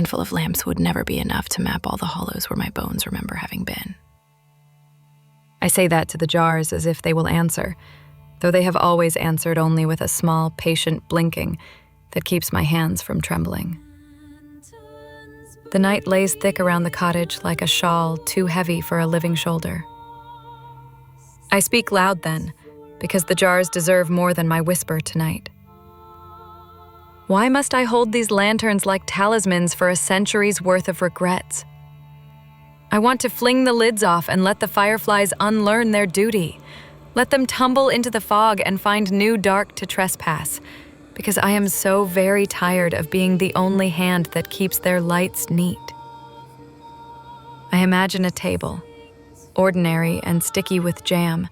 handful of lamps would never be enough to map all the hollows where my bones remember having been. I say that to the jars as if they will answer, though they have always answered only with a small, patient blinking that keeps my hands from trembling. The night lays thick around the cottage like a shawl too heavy for a living shoulder. I speak loud then, because the jars deserve more than my whisper tonight. Why must I hold these lanterns like talismans for a century's worth of regrets? I want to fling the lids off and let the fireflies unlearn their duty. Let them tumble into the fog and find new dark to trespass, because I am so very tired of being the only hand that keeps their lights neat. I imagine a table, ordinary and sticky with jam,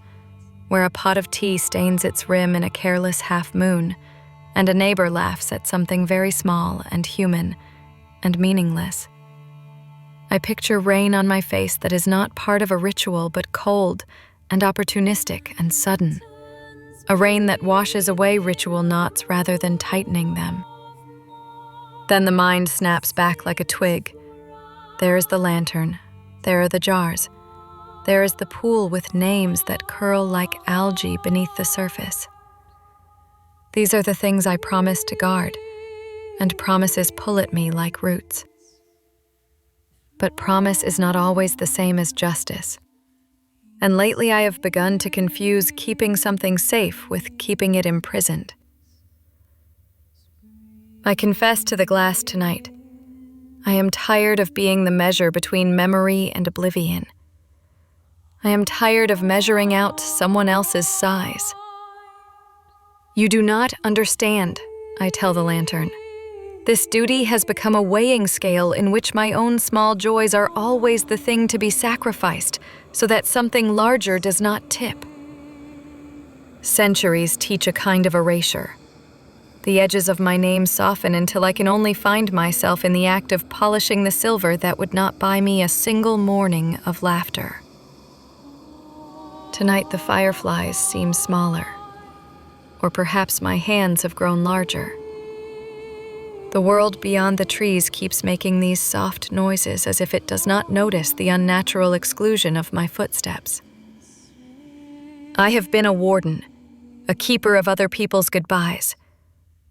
where a pot of tea stains its rim in a careless half-moon, and a neighbor laughs at something very small and human and meaningless. I picture rain on my face that is not part of a ritual but cold and opportunistic and sudden. A rain that washes away ritual knots rather than tightening them. Then the mind snaps back like a twig. There is the lantern. There are the jars. There is the pool with names that curl like algae beneath the surface. These are the things I promise to guard, and promises pull at me like roots. But promise is not always the same as justice. And lately I have begun to confuse keeping something safe with keeping it imprisoned. I confess to the glass tonight. I am tired of being the measure between memory and oblivion. I am tired of measuring out someone else's size. You do not understand, I tell the lantern. This duty has become a weighing scale in which my own small joys are always the thing to be sacrificed, so that something larger does not tip. Centuries teach a kind of erasure. The edges of my name soften until I can only find myself in the act of polishing the silver that would not buy me a single morning of laughter. Tonight the fireflies seem smaller, or perhaps my hands have grown larger. The world beyond the trees keeps making these soft noises as if it does not notice the unnatural exclusion of my footsteps. I have been a warden, a keeper of other people's goodbyes,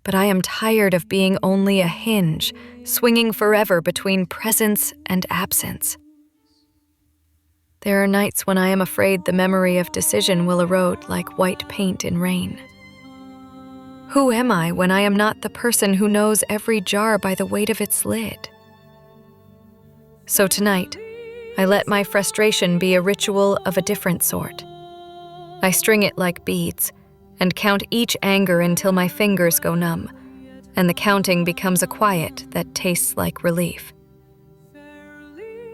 but I am tired of being only a hinge, swinging forever between presence and absence. There are nights when I am afraid the memory of decision will erode like white paint in rain. Who am I when I am not the person who knows every jar by the weight of its lid? So tonight, I let my frustration be a ritual of a different sort. I string it like beads and count each anger until my fingers go numb, and the counting becomes a quiet that tastes like relief.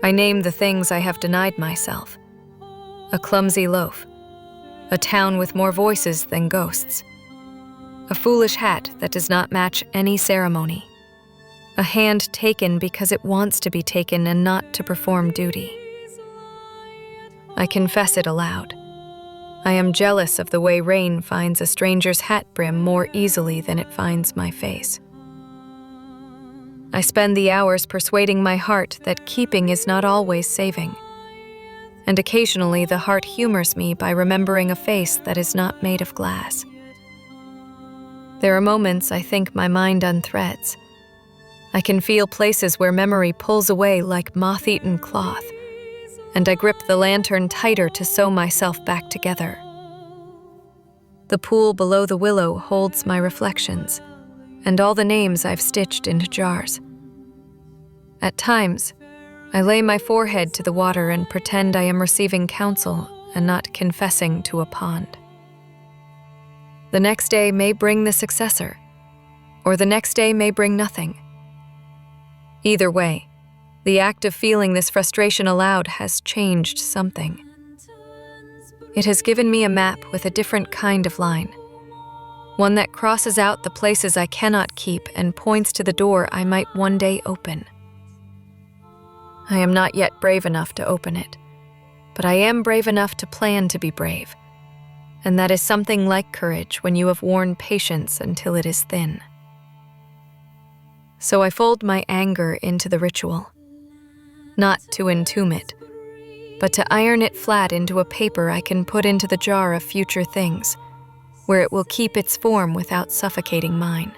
I name the things I have denied myself. A clumsy loaf, a town with more voices than ghosts, a foolish hat that does not match any ceremony, a hand taken because it wants to be taken and not to perform duty. I confess it aloud. I am jealous of the way rain finds a stranger's hat brim more easily than it finds my face. I spend the hours persuading my heart that keeping is not always saving, and occasionally the heart humors me by remembering a face that is not made of glass. There are moments I think my mind unthreads. I can feel places where memory pulls away like moth-eaten cloth, and I grip the lantern tighter to sew myself back together. The pool below the willow holds my reflections, and all the names I've stitched into jars. At times, I lay my forehead to the water and pretend I am receiving counsel and not confessing to a pond. The next day may bring the successor, or the next day may bring nothing. Either way, the act of feeling this frustration aloud has changed something. It has given me a map with a different kind of line, one that crosses out the places I cannot keep and points to the door I might one day open. I am not yet brave enough to open it, but I am brave enough to plan to be brave. And that is something like courage when you have worn patience until it is thin. So I fold my anger into the ritual, not to entomb it, but to iron it flat into a paper I can put into the jar of future things, where it will keep its form without suffocating mine.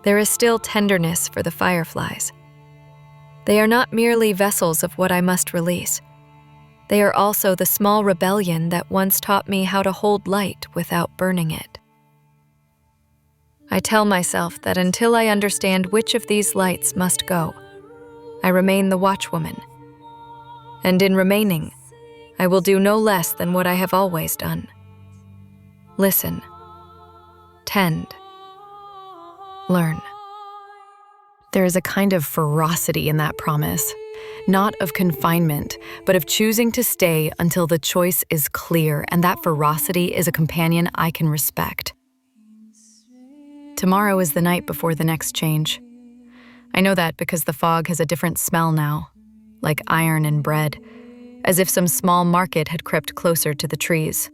There is still tenderness for the fireflies. They are not merely vessels of what I must release. They are also the small rebellion that once taught me how to hold light without burning it. I tell myself that until I understand which of these lights must go, I remain the watchwoman. And in remaining, I will do no less than what I have always done. Listen, tend, learn. There is a kind of ferocity in that promise, not of confinement, but of choosing to stay until the choice is clear, and that ferocity is a companion I can respect. Tomorrow is the night before the next change. I know that because the fog has a different smell now, like iron and bread, as if some small market had crept closer to the trees.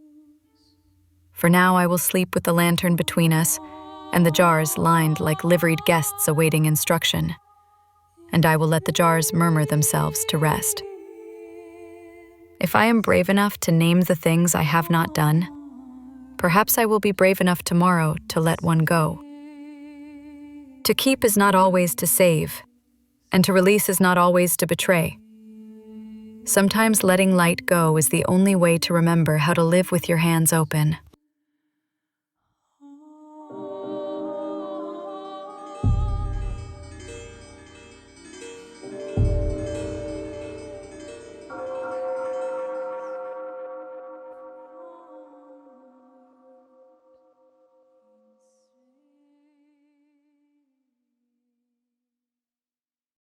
For now I will sleep with the lantern between us and the jars lined like liveried guests awaiting instruction, and I will let the jars murmur themselves to rest. If I am brave enough to name the things I have not done, perhaps I will be brave enough tomorrow to let one go. To keep is not always to save, and to release is not always to betray. Sometimes letting light go is the only way to remember how to live with your hands open.